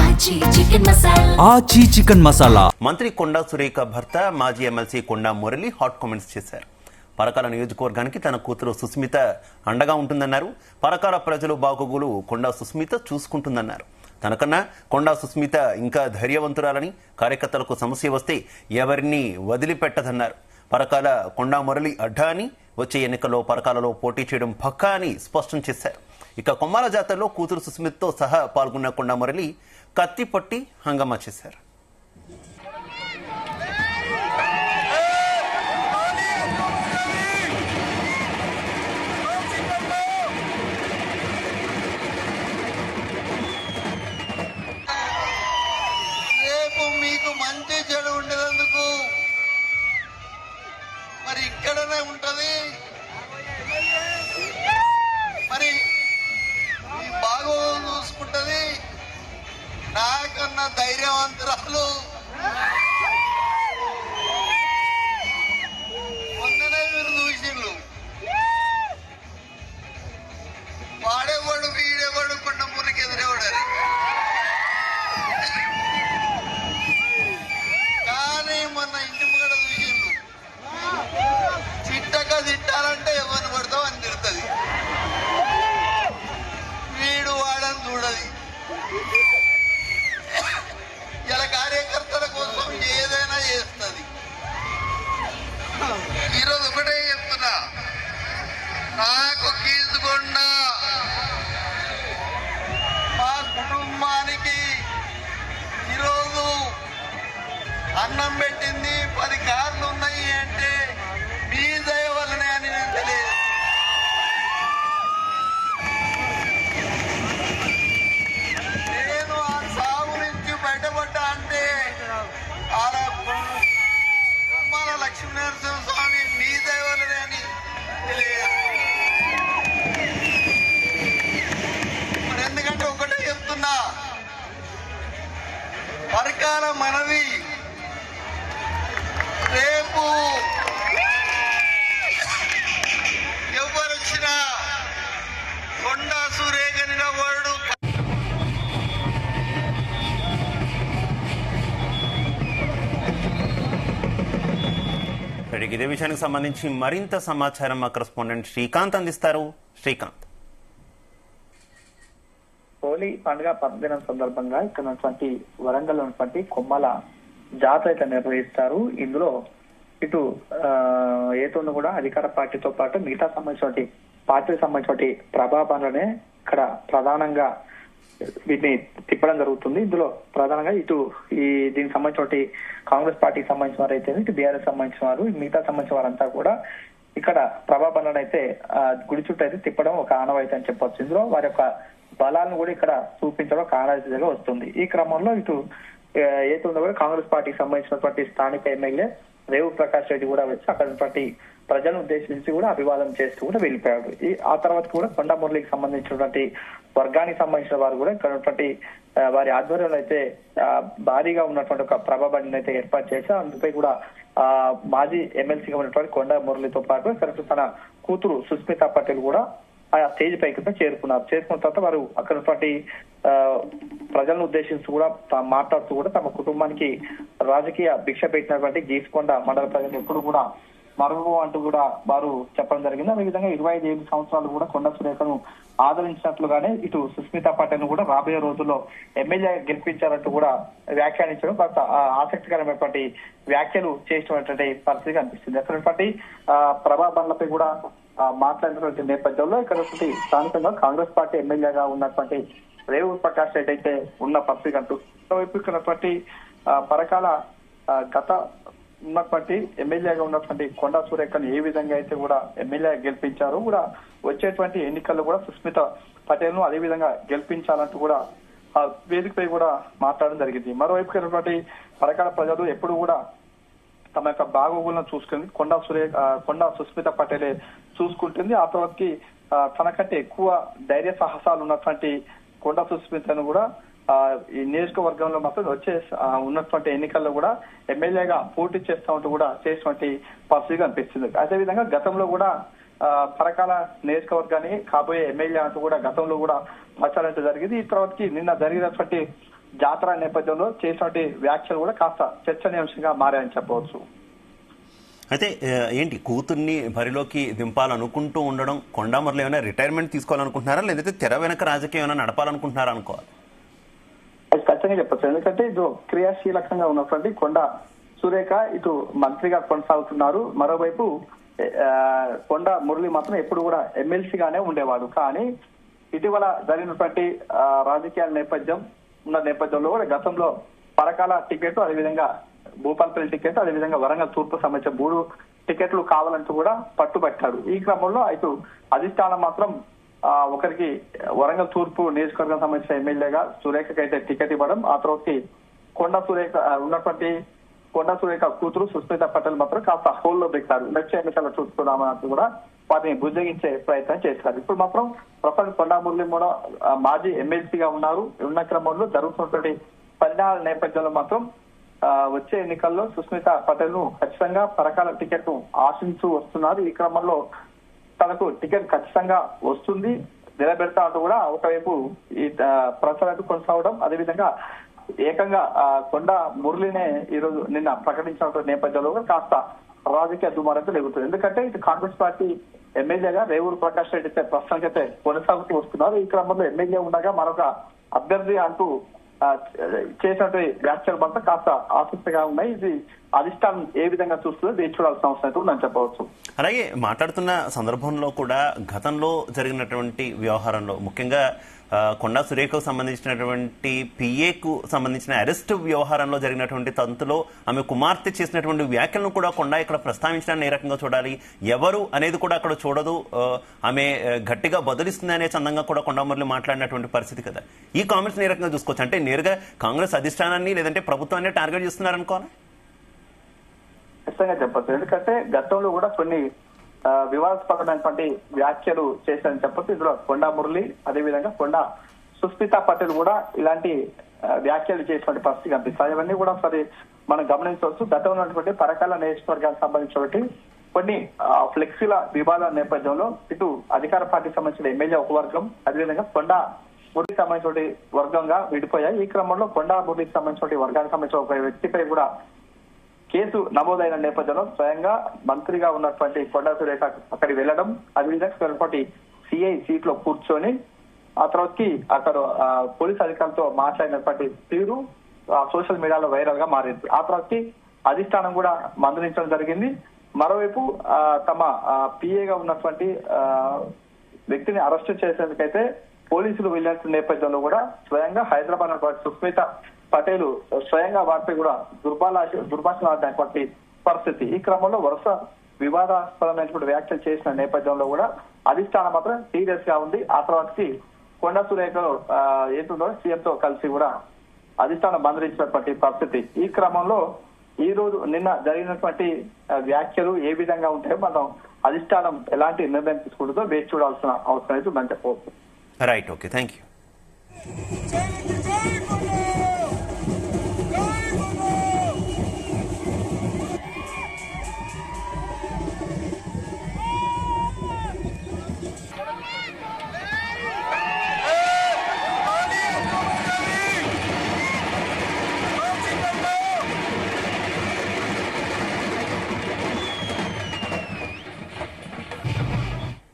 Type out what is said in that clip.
ఆచి చికెన్ మసాలా. మంత్రి కొండా సురేఖ భర్త మాజీ ఎమ్మెల్సీ కొండా మురళి హాట్ కామెంట్స్ చేశారు. పరకాల నియోజకవర్గానికి తన కూతురు సుస్మిత అండగా ఉంటుందన్నారు. పరకాల ప్రజలు బాగోగులు కొండా సుస్మిత చూసుకుంటుందన్నారు. తనకన్నా కొండా సుస్మిత ఇంకా ధైర్యవంతురాలని, కార్యకర్తలకు సమస్య వస్తే ఎవరిని వదిలిపెట్టదన్నారు. పరకాల కొండా మురళి అడ్డా అని, వచ్చే ఎన్నికల్లో పరకాలలో పోటీ చేయడం పక్కా అని స్పష్టం చేశారు. ఇక కొమ్మాల జాతరలో కూతురు సుస్మితతో సహా పాల్గొన్న కొండా మురళి కత్తి పట్టి హంగామా చేశారు. రేపు మీకు మంచి చెడు ఉండేందుకు మరి ఇక్కడనే ఉంటది. మరి మీ బాగోగులు చూసుకుంటది. నాకన్నా ధైర్యవంతురాలు. మొన్ననే మీరు చూసిండ్రు. వాడేవాడు వీడేవాడు కొండ మురికి ఎదురేవాడని. కానీ మొన్న ఇంటి ముంగడ చూసిండ్రు. చిట్టగా తిట్టాలంటే ఎవరిని పడతావు అని తిడుతుంది. వీడు వాడని చూడది. ఇలా కార్యకర్తల కోసం ఏదైనా చేస్తుంది. ఈరోజు ఒకటే చెప్తున్నా, నాకు కీల్చుకున్న మా కుటుంబానికి ఈరోజు అన్నం పెట్టింది 10 కార్లు ఉన్నాయి అంటే మీ దయ వల్లనే అని నేను తెలియదు. నేను ఆ సాగు నుంచి బయటపడ్డా అంటే మన లక్ష్మీనరసింహ స్వామి మీ దయ వల్లనే అని తెలియదు. మరి ఎందుకంటే ఒకటే చెప్తున్నా, పరకాల మనది. రేపు ఎవరు వచ్చినా కొండా సురేఖ నిలబడు. ఇదే విషయానికి సంబంధించి మరింత సమాచారం మా కరెస్పాండెంట్ శ్రీకాంత్ అందిస్తారు. శ్రీకాంత్, హోలీ పండుగ పర్వదినం సందర్భంగా ఇక్కడ ఉన్నటువంటి వరంగల్ ఉన్నటువంటి కొమ్మల జాతర అయితే నిర్వహిస్తారు. ఇందులో ఇటు ఏతోను కూడా అధికార పార్టీతో పాటు మిగతా సంబంధించిన పార్టీకి సంబంధించిన ప్రభావాలనే ఇక్కడ ప్రధానంగా వీటిని తిప్పడం జరుగుతుంది. ఇందులో ప్రధానంగా ఇటు దీనికి సంబంధించిన కాంగ్రెస్ పార్టీకి సంబంధించిన వారు అయితే, ఇటు బీఆర్ఎస్ సంబంధించిన వారు, మిగతా సంబంధించిన వారంతా కూడా ఇక్కడ ప్రభావాలను అయితే గుడి చుట్టూ అయితే తిప్పడం ఒక ఆనవాయితీ అని చెప్పొచ్చు. ఇందులో వారి యొక్క బలాలను కూడా ఇక్కడ చూపించడం ఒక ఆనవాయితీగా వస్తుంది. ఈ క్రమంలో ఇటు ఏతుందో కూడా కాంగ్రెస్ పార్టీకి సంబంధించినటువంటి స్థానిక ఎమ్మెల్యే రేవు ప్రకాష్ రెడ్డి కూడా వచ్చి అక్కడ ప్రజలను ఉద్దేశించి కూడా అభివాదం చేస్తూ కూడా వెళ్ళిపోయాడు. ఆ తర్వాత కూడా కొండా మురళికి సంబంధించినటువంటి వర్గానికి సంబంధించిన వారు కూడా ఇక్కడ వారి ఆధ్వర్యంలో అయితే భారీగా ఉన్నటువంటి ఒక ప్రభావాన్ని అయితే ఏర్పాటు చేసి అందుపై కూడా మాజీ ఎమ్మెల్సీగా ఉన్నటువంటి కొండా మురళితో పాటు ఇక్కడ తన కూతురు సుస్మిత పటేల్ కూడా ఆ స్టేజ్ పైకి చేరుకున్నారు. చేరుకున్న తర్వాత వారు అక్కడ ప్రజలను ఉద్దేశించి కూడా మాట్లాడుతూ కూడా తమ కుటుంబానికి రాజకీయ భిక్ష పెట్టినటువంటి గీసుకొండ మండల ప్రజలు ఎప్పుడు కూడా మరుగు అంటూ కూడా వారు చెప్పడం జరిగింది. అదేవిధంగా 25 సంవత్సరాలు కూడా కొండా సురేఖను ఆదరించినట్లుగానే ఇటు సుస్మిత పటేల్ కూడా రాబోయే రోజుల్లో ఎమ్మెల్యే గెలిపించారంటూ కూడా వ్యాఖ్యానించడం ఆసక్తికరమైనటువంటి వ్యాఖ్యలు చేసినటువంటి పరిస్థితి కనిపిస్తుంది. అక్కడ ప్రభావాలపై కూడా మాట్లాడినటువంటి నేపథ్యంలో ఇక్కడ స్థానికంగా కాంగ్రెస్ పార్టీ ఎమ్మెల్యేగా ఉన్నటువంటి రేవు ప్రకాష్ రెడ్డి అయితే ఉన్న పరిస్థితి అంటూ ఇక్కడ పరకాల గత ఉన్నటువంటి ఎమ్మెల్యేగా ఉన్నటువంటి కొండా సురేఖను ఏ విధంగా అయితే కూడా ఎమ్మెల్యే గెలిపించారు కూడా వచ్చేటువంటి ఎన్నికల్లో కూడా సుస్మిత పటేల్ ను అదే విధంగా గెలిపించాలంటూ కూడా ఆ వేదికపై కూడా మాట్లాడడం జరిగింది. మరోవైపు పరకాల ప్రజలు ఎప్పుడు కూడా తమ యొక్క బాగోగులను చూసుకుంది కొండా సుస్మిత పటేలే చూసుకుంటుంది. ఆ తర్వాతకి తనకంటే ఎక్కువ ధైర్య సాహసాలు ఉన్నటువంటి కొండా సుస్మితను కూడా ఈ నియోజకవర్గంలో మాత్రం వచ్చే ఉన్నటువంటి ఎన్నికల్లో కూడా ఎమ్మెల్యేగా పోటీ చేస్తూ ఉంటూ కూడా చేసినటువంటి పరిస్థితి అనిపిస్తుంది. అదేవిధంగా గతంలో కూడా పరకాల నియోజకవర్గానికి కాబోయే ఎమ్మెల్యే అంటూ కూడా గతంలో కూడా ప్రచారం అయితే జరిగింది. ఈ తర్వాతకి నిన్న జరిగినటువంటి జాతర నేపథ్యంలో చేసినటువంటి వ్యాఖ్యలు కూడా కాస్త చర్చనీయాంశంగా మారాయని చెప్పవచ్చు. అయితే ఏంటి కూతుర్ని బరిలోకి దింపాలనుకుంటూ ఉండడం, కొండామురళి ఏమైనా రిటైర్మెంట్ తీసుకోవాలనుకుంటున్నారా, లేదంటే తెర వెనక రాజకీయం ఏమైనా నడపాలనుకుంటున్నారా అనుకోవాలి? అది ఖచ్చితంగా చెప్పచ్చు. ఎందుకంటే ఇటు క్రియాశీలకంగా ఉన్నటువంటి కొండా సురేఖ ఇటు మంత్రిగా కొనసాగుతున్నారు. మరోవైపు కొండా మురళి మాత్రం ఎప్పుడు కూడా ఎమ్మెల్సీగానే ఉండేవాడు. కానీ ఇటీవల జరిగినటువంటి రాజకీయాల నేపథ్యం ఉన్న నేపథ్యంలో కూడా గతంలో పరకాల టికెట్, అదేవిధంగా భూపాలపల్లి టికెట్, అదేవిధంగా వరంగల్ తూర్పు సంబంధించిన 3 టికెట్లు కావాలంటూ కూడా పట్టుబట్టాడు. ఈ క్రమంలో ఇటు అధిష్టానం మాత్రం ఒకరికి వరంగల్ తూర్పు నియోజకవర్గం సంబంధించిన ఎమ్మెల్యేగా సురేఖకి అయితే టికెట్ ఇవ్వడం, ఆ తర్వాత కొండా సురేఖ ఉన్నటువంటి కొండా సురేఖ కూతురు సుస్మిత పటేల్ మాత్రం కాస్త హోల్లో పెట్టారు. నెక్స్ట్ ఎన్నికల్లో చూసుకున్నామన్నట్టు కూడా వాటిని బుజ్జగించే ప్రయత్నం చేశారు. ఇప్పుడు మాత్రం ప్రొఫెసర్ కొండా మురళి కూడా మాజీ ఎమ్మెల్సీగా ఉన్నారు. ఉన్న క్రమంలో జరుగుతున్నటువంటి పరిణామాల నేపథ్యంలో మాత్రం వచ్చే ఎన్నికల్లో సుస్మిత పటేల్ ను ఖచ్చితంగా పరకాల టికెట్ ను ఆశించు వస్తున్నారు. ఈ క్రమంలో తనకు టికెట్ ఖచ్చితంగా వస్తుంది, నిలబెడతా అంటూ కూడా ఒకవైపు ఈ ప్రచారాలు కొనసాగడం, అదేవిధంగా ఏకంగా కొండా మురళినే ఈ రోజు నిన్న ప్రకటించిన నేపథ్యంలో కాస్త రాజకీయ దుమారంతో లేగుతుంది. ఎందుకంటే ఇటు కాంగ్రెస్ పార్టీ ఎమ్మెల్యేగా రేవూరు ప్రకాష్ రెడ్డి అయితే ప్రస్తుతానికైతే కొనసాగుతూ వస్తున్నారు. ఈ క్రమంలో ఎమ్మెల్యే ఉండగా మరొక అభ్యర్థి అంటూ చేసినటువంటి వ్యాఖ్యలు మాత్రం కాస్త ఆసక్తిగా ఉన్నాయి. ఇది అధిష్టానం ఏ విధంగా చూస్తుందో వేచి చూడాల్సిన అవసరం అయితే ఉందని చెప్పవచ్చు. అలాగే మాట్లాడుతున్న సందర్భంలో కూడా గతంలో జరిగినటువంటి వ్యవహారంలో ముఖ్యంగా కొండా సురేఖకు సంబంధించినటువంటి పిఏకు సంబంధించిన అరెస్ట్ వ్యవహారంలో జరిగినటువంటి తంతులో ఆమె కుమార్తె చేసినటువంటి వ్యాఖ్యలను కూడా కొండా ఇక్కడ ప్రస్తావించడాన్ని ఏ రకంగా చూడాలి, ఎవరు అనేది కూడా అక్కడ చూడదు, ఆమె గట్టిగా బదులిస్తుంది అనే చందంగా కూడా కొండామురళి మాట్లాడినటువంటి పరిస్థితి కదా. ఈ కామెంట్స్ ఏ రకంగా చూసుకోవచ్చు? అంటే నేరుగా కాంగ్రెస్ అధిష్టానాన్ని లేదంటే ప్రభుత్వాన్ని టార్గెట్ చేస్తున్నారనుకోవాలి? ఖచ్చితంగా చెప్పచ్చు. ఎందుకంటే గతంలో కూడా కొన్ని వివాదాస్పదమైనటువంటి వ్యాఖ్యలు చేశారని చెప్పొచ్చు. ఇందులో కొండా మురళి, అదేవిధంగా కొండా సుస్మిత పటేల్ కూడా ఇలాంటి వ్యాఖ్యలు చేసినటువంటి పరిస్థితి కనిపిస్తాయి. ఇవన్నీ కూడా సరే మనం గమనించవచ్చు. గతంలో ఉన్నటువంటి పరకాల నియోజకవర్గానికి సంబంధించినటువంటి కొన్ని ఫ్లెక్సీల వివాదాల నేపథ్యంలో ఇటు అధికార పార్టీకి సంబంధించిన ఎమ్మెల్యే ఒక వర్గం, అదేవిధంగా కొండా మురళికి సంబంధించిన వర్గంగా విడిపోయాయి. ఈ క్రమంలో కొండా మురళికి సంబంధించిన వర్గానికి సంబంధించిన ఒక వ్యక్తిపై కూడా కేసు నమోదైన నేపథ్యంలో స్వయంగా మంత్రిగా ఉన్నటువంటి కొండా సురేఖ అక్కడికి వెళ్లడం, అదేవిధంగా సిఐ సీట్ లో కూర్చొని ఆ తర్వాతకి అక్కడ పోలీస్ అధికారులతో మాట్లాడినటువంటి తీరు సోషల్ మీడియాలో వైరల్ గా మారింది. ఆ తర్వాతకి అధిష్టానం కూడా మందలించడం జరిగింది. మరోవైపు తమ పిఏగా ఉన్నటువంటి వ్యక్తిని అరెస్ట్ చేసేందుకైతే పోలీసులు వెళ్లాల్సిన నేపథ్యంలో కూడా స్వయంగా హైదరాబాద్ సుస్మిత పటేల్ స్వయంగా వారిపై కూడా దుర్భాషలాడినటువంటి పరిస్థితి. ఈ క్రమంలో వరుస వివాదాస్పదమైనటువంటి వ్యాఖ్యలు చేసిన నేపథ్యంలో కూడా అధిష్టానం మాత్రం సీరియస్ గా ఉంది. ఆ తర్వాతకి కొండా సురేఖ ఏంటుందో సీఎంతో కలిసి కూడా అధిష్టానం బంధించినటువంటి పరిస్థితి. ఈ క్రమంలో ఈ రోజు నిన్న జరిగినటువంటి వ్యాఖ్యలు ఏ విధంగా ఉంటాయో మనం అధిష్టానం ఎలాంటి నిర్ణయం తీసుకుంటుందో వేచి చూడాల్సిన అవసరం అయితే ఉందని చెప్పవచ్చు. Right, okay, thank you.